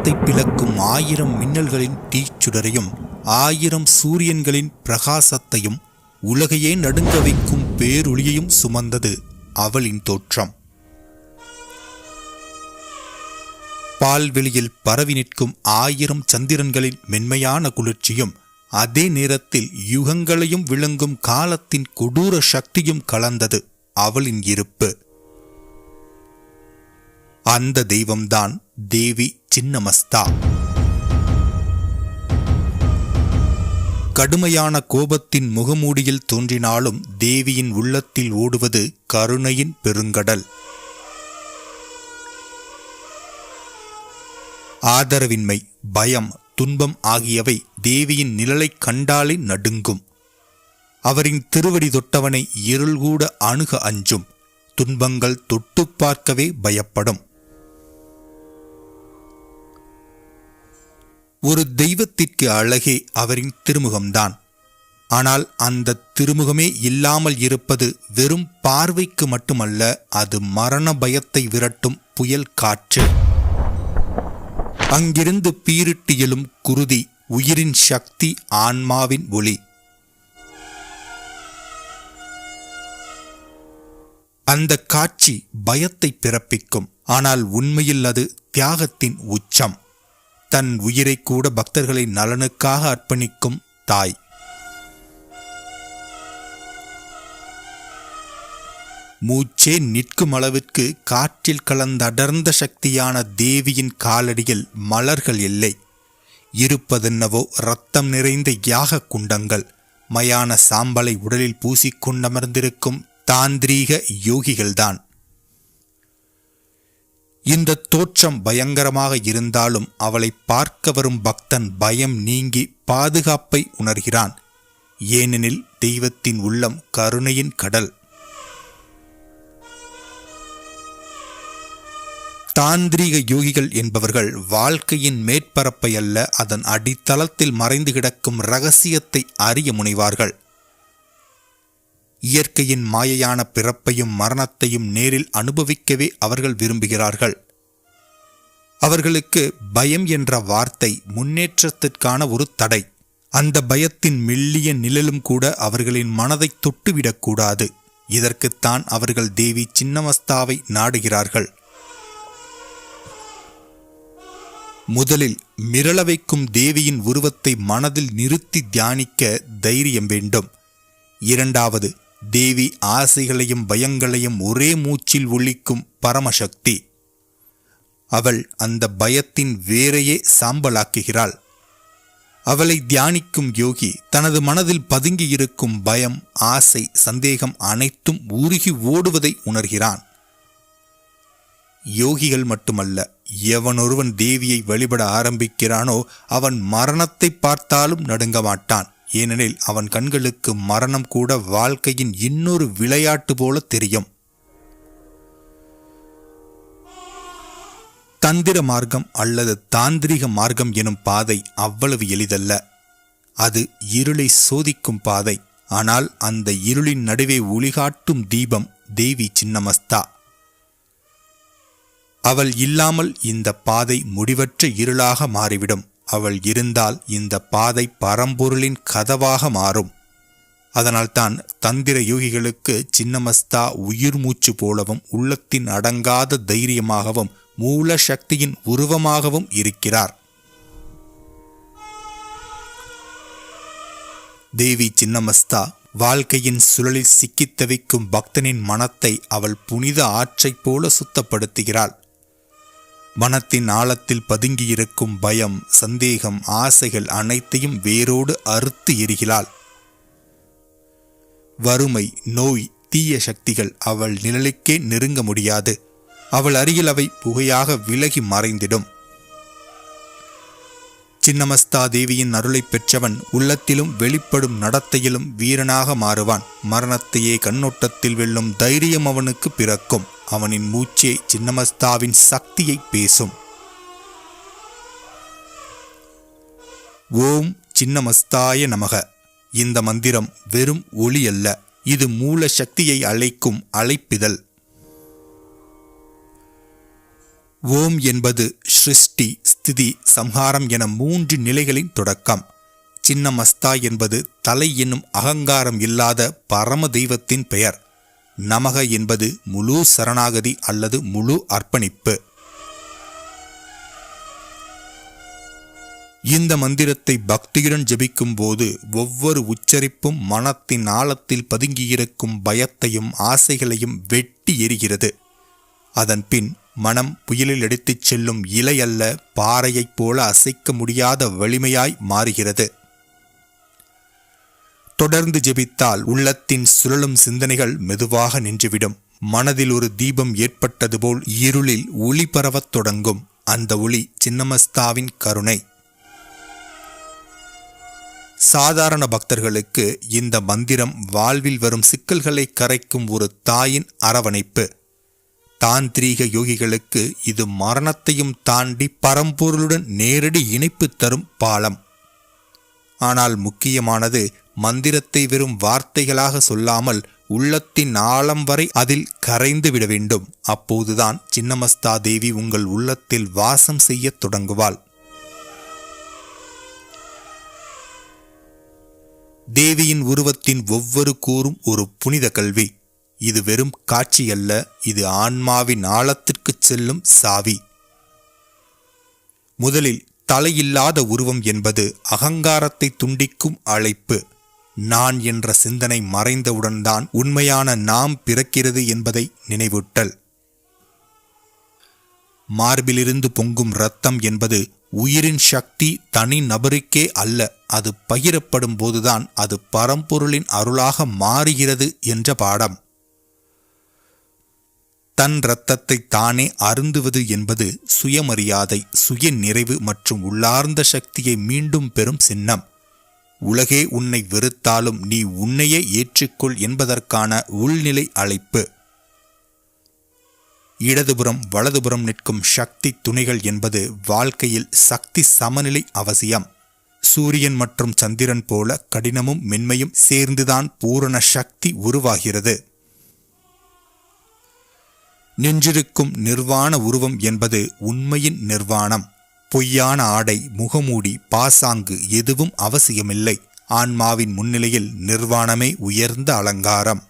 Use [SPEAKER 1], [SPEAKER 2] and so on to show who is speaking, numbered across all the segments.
[SPEAKER 1] வானத்தை பிளக்கும் 1000 மின்னல்களின் தீச்சுடரையும் 1000 சூரியன்களின் பிரகாசத்தையும் உலகையே நடுங்க வைக்கும் பேரொளியையும் சுமந்தது அவளின் தோற்றம். பால்வெளியில் பரவி நிற்கும் 1000 சந்திரன்களின் மென்மையான குளிர்ச்சியும் அதே நேரத்தில் யுகங்களையும் விளங்கும் காலத்தின் கொடூர சக்தியும் கலந்தது அவளின் இருப்பு. அந்த தெய்வம்தான் தேவி சின்னமஸ்தா. கடுமையான கோபத்தின் முகமூடியில் தோன்றினாலும் தேவியின் உள்ளத்தில் ஓடுவது கருணையின் பெருங்கடல். ஆதரவின்மை, பயம், துன்பம் ஆகியவை தேவியின் நிழலைக் கண்டாலே நடுங்கும். அவரின் திருவடி தொட்டவனை இருள் கூட அணுக அஞ்சும். துன்பங்கள் தொட்டு பார்க்கவே பயப்படும். ஒரு தெய்வத்திற்கு அழகே அவரின் திருமுகம்தான். ஆனால் அந்த திருமுகமே இல்லாமல் இருப்பது வெறும் பார்வைக்கு மட்டுமல்ல, அது மரண பயத்தை விரட்டும் புயல் காற்று. அங்கிருந்து பீரிட்டு எழும் குருதி, உயிரின் சக்தி, ஆன்மாவின் ஒளி. அந்த காட்சி பயத்தை பிறப்பிக்கும். ஆனால் உண்மையில் அது தியாகத்தின் உச்சம். தன் உயிரை கூட பக்தர்களின் நலனுக்காக அர்ப்பணிக்கும் தாய். மூச்சே நிற்கும் அளவிற்கு காற்றில் கலந்த அடர்ந்த சக்தியான தேவியின் காலடியில் மலர்கள் இல்லை. இருப்பதென்னவோ இரத்தம் நிறைந்த யாக குண்டங்கள். மயான சாம்பலை உடலில் பூசிக்கொண்டமர்ந்திருக்கும் தாந்திரீக யோகிகள்தான். இந்த தோற்றம் பயங்கரமாக இருந்தாலும் அவளை பார்க்க வரும் பக்தன் பயம் நீங்கி பாதுகாப்பை உணர்கிறான். ஏனெனில் தெய்வத்தின் உள்ளம் கருணையின் கடல். தாந்திரீக யோகிகள் என்பவர்கள் வாழ்க்கையின் மேற்பரப்பை அல்ல, அதன் அடித்தளத்தில் மறைந்து கிடக்கும் இரகசியத்தை அறிய முனைவார்கள். இயற்கையின் மாயையான பிறப்பையும் மரணத்தையும் நேரில் அனுபவிக்கவே அவர்கள் விரும்புகிறார்கள். அவர்களுக்கு பயம் என்ற வார்த்தை முன்னேற்றத்திற்கான ஒரு தடை. அந்த பயத்தின் மெல்லிய நிழலும் கூட அவர்களின் மனதை தொட்டுவிடக்கூடாது. இதற்குத்தான் அவர்கள் தேவி சின்னமஸ்தாவை நாடுகிறார்கள். முதலில் மிரள வைக்கும் தேவியின் உருவத்தை மனதில் நிறுத்தி தியானிக்க தைரியம் வேண்டும். இரண்டாவது, தேவி ஆசைகளையும் பயங்களையும் ஒரே மூச்சில் ஒழிக்கும் பரமசக்தி. அவள் அந்த பயத்தின் வேரையே சாம்பலாக்குகிறாள். அவளை தியானிக்கும் யோகி தனது மனதில் பதுங்கியிருக்கும் பயம், ஆசை, சந்தேகம் அனைத்தும் உருகி ஓடுவதை உணர்கிறான். யோகிகள் மட்டுமல்ல, எவனொருவன் தேவியை வழிபட ஆரம்பிக்கிறானோ அவன் மரணத்தை பார்த்தாலும் நடுங்க மாட்டான். ஏனெனில் அவன் கண்களுக்கு மரணம் கூட வாழ்க்கையின் இன்னொரு விளையாட்டு போல தெரியும். தந்திர மார்க்கம் அல்லது தாந்திரிக மார்க்கம் எனும் பாதை அவ்வளவு எளிதல்ல. அது இருளை சோதிக்கும் பாதை. ஆனால் அந்த இருளின் நடுவே ஒளிகாட்டும் தீபம் தேவி சின்னமஸ்தா. அவள் இல்லாமல் இந்த பாதை முடிவற்ற இருளாக மாறிவிடும். அவள் இருந்தால் இந்த பாதை பரம்பொருளின் கதவாக மாறும். அதனால்தான் தந்திர யோகிகளுக்கு சின்னமஸ்தா உயிர் மூச்சு போலவும் உள்ளத்தின் அடங்காத தைரியமாகவும் மூல சக்தியின் உருவமாகவும் இருக்கிறார். தேவி சின்னமஸ்தா வாழ்க்கையின் சுழலில் சிக்கித் தவிக்கும் பக்தனின் மனத்தை அவள் புனித ஆற்றைப் போல சுத்தப்படுத்துகிறாள். மனத்தின் ஆழத்தில் பதுங்கியிருக்கும் பயம், சந்தேகம், ஆசைகள் அனைத்தையும் வேரோடு அறுத்து எறிகிறாள். வறுமை, நோய், தீய சக்திகள் அவள் நிழலுக்கே நெருங்க முடியாது. அவள் அருகில் அவை புகையாக விலகி மறைந்திடும். சின்னமஸ்தா தேவியின் அருளை பெற்றவன் உள்ளத்திலும் வெளிப்படும் நடத்தையிலும் வீரனாக மாறுவான். மரணத்தையே கண்ணோட்டத்தில் வெல்லும் தைரியம் அவனுக்கு பிறக்கும். அவனின் மூச்சே சின்னமஸ்தாவின் சக்தியை பேசும். ஓம் சின்னமஸ்தாய நமக. இந்த மந்திரம் வெறும் ஒளி அல்ல, இது மூல சக்தியை அழைக்கும் அழைப்பிதழ். ஓம் என்பது சிருஷ்டி, ஸ்திதி, சம்ஹாரம் என 3 நிலைகளின் தொடக்கம். சின்னமஸ்தா என்பது தலை என்னும் அகங்காரம் இல்லாத பரம தெய்வத்தின் பெயர். நமக என்பது முழு சரணாகதி அல்லது முழு அர்ப்பணிப்பு. இந்த மந்திரத்தை பக்தியுடன் ஜபிக்கும் போது ஒவ்வொரு உச்சரிப்பும் மனத்தின் ஆழத்தில் பதுங்கியிருக்கும் பயத்தையும் ஆசைகளையும் வெட்டி எறிகிறது. அதன் பின் மனம் புயலில் எடுத்துச் செல்லும் இலை அல்ல, பாறையைப் போல அசைக்க முடியாத வலிமையாய் மாறுகிறது. தொடர்ந்து ஜெபித்தால் உள்ளத்தின் சுழலும் சிந்தனைகள் மெதுவாக நின்றுவிடும். மனதில் ஒரு தீபம் ஏற்பட்டது போல் இருளில் ஒளி பரவத் தொடங்கும். அந்த ஒளி சின்னமஸ்தாவின் கருணை. சாதாரண பக்தர்களுக்கு இந்த மந்திரம் வாழ்வில் வரும் சிக்கல்களை கரைக்கும் ஒரு தாயின் அரவணைப்பு. தாந்திரீக யோகிகளுக்கு இது மரணத்தையும் தாண்டி பரம்பொருளுடன் நேரடி இணைப்பு தரும் பாலம். ஆனால் முக்கியமானது, மந்திரத்தை வெறும் வார்த்தைகளாக சொல்லாமல் உள்ளத்தின் ஆழம் வரை அதில் கரைந்து விட வேண்டும். அப்போதுதான் சின்னமஸ்தா தேவி உங்கள் உள்ளத்தில் வாசம் செய்யத் தொடங்குவாள். தேவியின் உருவத்தின் ஒவ்வொரு கூறும் ஒரு புனித கல்வி. இது வெறும் காட்சி அல்ல, இது ஆன்மாவின் ஆழத்திற்கு செல்லும் சாவி. முதலில் தலையில்லாத உருவம் என்பது அகங்காரத்தை துண்டிக்கும் அழைப்பு. நான் என்ற சிந்தனை மறைந்தவுடன் தான் உண்மையான நாம் பிறக்கிறது என்பதை நினைவூட்டல். மார்பிலிருந்து பொங்கும் இரத்தம் என்பது உயிரின் சக்தி தனி நபருக்கே அல்ல, அது பகிரப்படும் போதுதான் அது பரம்பொருளின் அருளாக மாறுகிறது என்ற பாடம். தன் இரத்தத்தை தானே அருந்துவது என்பது சுயமரியாதை, சுய நிறைவு மற்றும் உள்ளார்ந்த சக்தியை மீண்டும் பெறும் சின்னம். உலகே உன்னை வெறுத்தாலும் நீ உன்னையே ஏற்றுக்கொள் என்பதற்கான உள்நிலை அழைப்பு. இடதுபுறம் வலதுபுறம் நிற்கும் சக்தி துணைகள் என்பது வாழ்க்கையில் சக்தி சமநிலை அவசியம். சூரியன் மற்றும் சந்திரன் போல கடினமும் மென்மையும் சேர்ந்துதான் பூரண சக்தி உருவாகிறது. நின்றிருக்கும் நிர்வாண உருவம் என்பது உண்மையின் நிர்வாணம். பொய்யான ஆடை, முகமூடி, பாசாங்கு எதுவும் அவசியமில்லை. ஆன்மாவின் முன்னிலையில் நிர்வாணமே உயர்ந்த அலங்காரம்.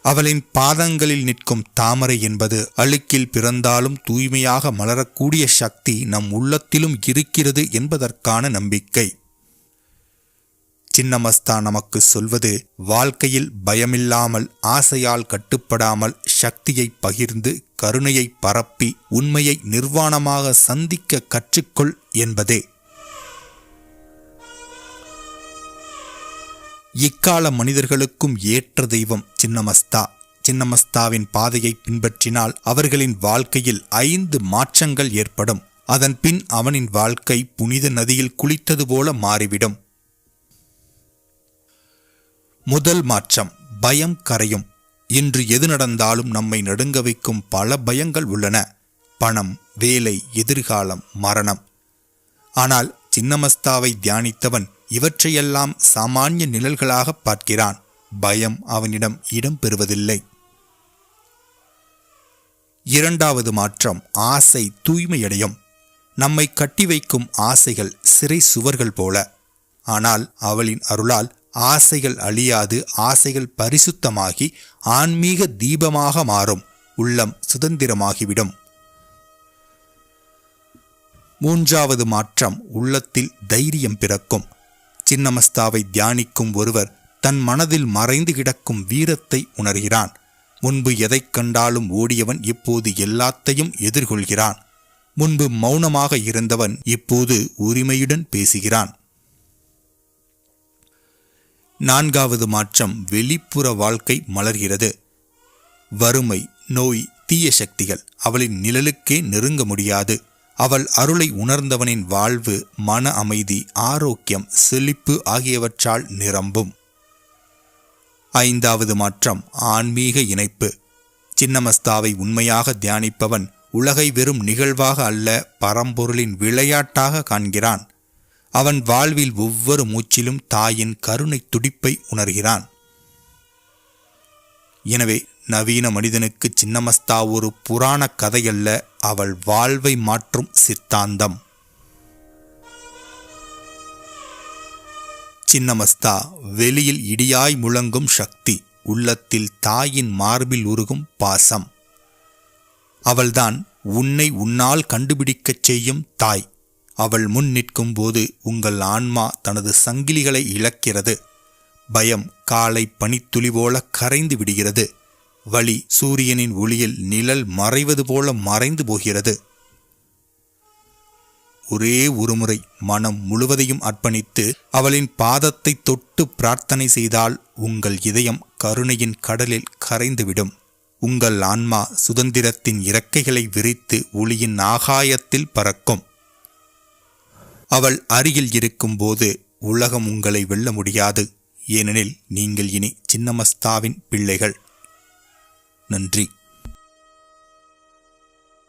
[SPEAKER 1] அவளின் பாதங்களில் நிற்கும் தாமரை என்பது அழுக்கில் பிறந்தாலும் தூய்மையாக மலரக்கூடிய சக்தி நம் உள்ளத்திலும் இருக்கிறது என்பதற்கான நம்பிக்கை. சின்னமஸ்தா நமக்கு சொல்வது, வாழ்க்கையில் பயமில்லாமல், ஆசையால் கட்டுப்படாமல், சக்தியை பகிர்ந்து கருணையை பரப்பி உண்மையை நிர்வாணமாக சந்திக்க கற்றுக்கொள் என்பதே. இக்கால மனிதர்களுக்கும் ஏற்ற தெய்வம் சின்னமஸ்தா. சின்னமஸ்தாவின் பாதையை பின்பற்றினால் அவர்களின் வாழ்க்கையில் 5 மாற்றங்கள் ஏற்படும். அதன் பின் அவனின் வாழ்க்கை புனித நதியில் குளித்தது போல மாறிவிடும். முதல் மாற்றம், பயம் கரையும். இன்று எது நடந்தாலும் நம்மை நடுங்க வைக்கும் பல பயங்கள் உள்ளன. பணம், வேலை, எதிர்காலம், மரணம். ஆனால் சின்னமஸ்தாவை தியானித்தவன் இவற்றையெல்லாம் சாமானிய நிழல்களாக பார்க்கிறான். பயம் அவனிடம் இடம் பெறுவதில்லை. இரண்டாவது மாற்றம், ஆசை தூய்மையடையும். நம்மை கட்டி வைக்கும் ஆசைகள் சிறை சுவர்கள் போல. ஆனால் அவளின் அருளால் ஆசைகள் அழியாது, ஆசைகள் பரிசுத்தமாகி ஆன்மீக தீபமாக மாறும். உள்ளம் சுதந்திரமாகிவிடும். மூன்றாவது மாற்றம், உள்ளத்தில் தைரியம் பிறக்கும். சின்னமஸ்தாவை தியானிக்கும் ஒருவர் தன் மனதில் மறைந்து கிடக்கும் வீரத்தை உணர்கிறான். முன்பு எதைக் கண்டாலும் ஓடியவன் இப்போது எல்லாத்தையும் எதிர்கொள்கிறான். முன்பு மௌனமாக இருந்தவன் இப்போது உரிமையுடன் பேசுகிறான். நான்காவது மாற்றம், வெளிப்புற வாழ்க்கை மலர்கிறது. வறுமை, நோய், தீய சக்திகள் அவளின் நிழலுக்கே நெருங்க முடியாது. அவள் அருளை உணர்ந்தவனின் வாழ்வு மன அமைதி, ஆரோக்கியம், செழிப்பு ஆகியவற்றால் நிரம்பும். ஐந்தாவது மாற்றம், ஆன்மீக இணைப்பு. சின்னமஸ்தாவை உண்மையாக தியானிப்பவன் உலகை வெறும் நிகழ்வாக அல்ல, பரம்பொருளின் விளையாட்டாக காண்கிறான். அவன் வாழ்வில் ஒவ்வொரு மூச்சிலும் தாயின் கருணை துடிப்பை உணர்கிறான். எனவே நவீன மனிதனுக்கு சின்னமஸ்தா ஒரு புராண கதையல்ல, அவள் வாழ்வை மாற்றும் சித்தாந்தம். சின்னமஸ்தா வெளியில் இடியாய் முழங்கும் சக்தி, உள்ளத்தில் தாயின் மார்பில் உருகும் பாசம். அவள்தான் உன்னை உன்னால் கண்டுபிடிக்கச் செய்யும் தாய். அவள் முன் நிற்கும் போது உங்கள் ஆன்மா தனது சங்கிலிகளை இழக்கிறது. பயம் காலை பனித்துளி போல கரைந்து விடுகிறது. வலி சூரியனின் ஒளியில் நிழல் மறைவது போல மறைந்து போகிறது. ஒரே ஒருமுறை மனம் முழுவதையும் அர்ப்பணித்து அவளின் பாதத்தை தொட்டு பிரார்த்தனை செய்தால் உங்கள் இதயம் கருணையின் கடலில் கரைந்துவிடும். உங்கள் ஆன்மா சுதந்திரத்தின் இறக்கைகளை விரித்து ஒளியின் ஆகாயத்தில் பறக்கும். அவள் அருகில் இருக்கும்போது உலகம் உங்களை வெல்ல முடியாது. ஏனெனில் நீங்கள் இனி சின்னமஸ்தாவின் பிள்ளைகள். நன்றி.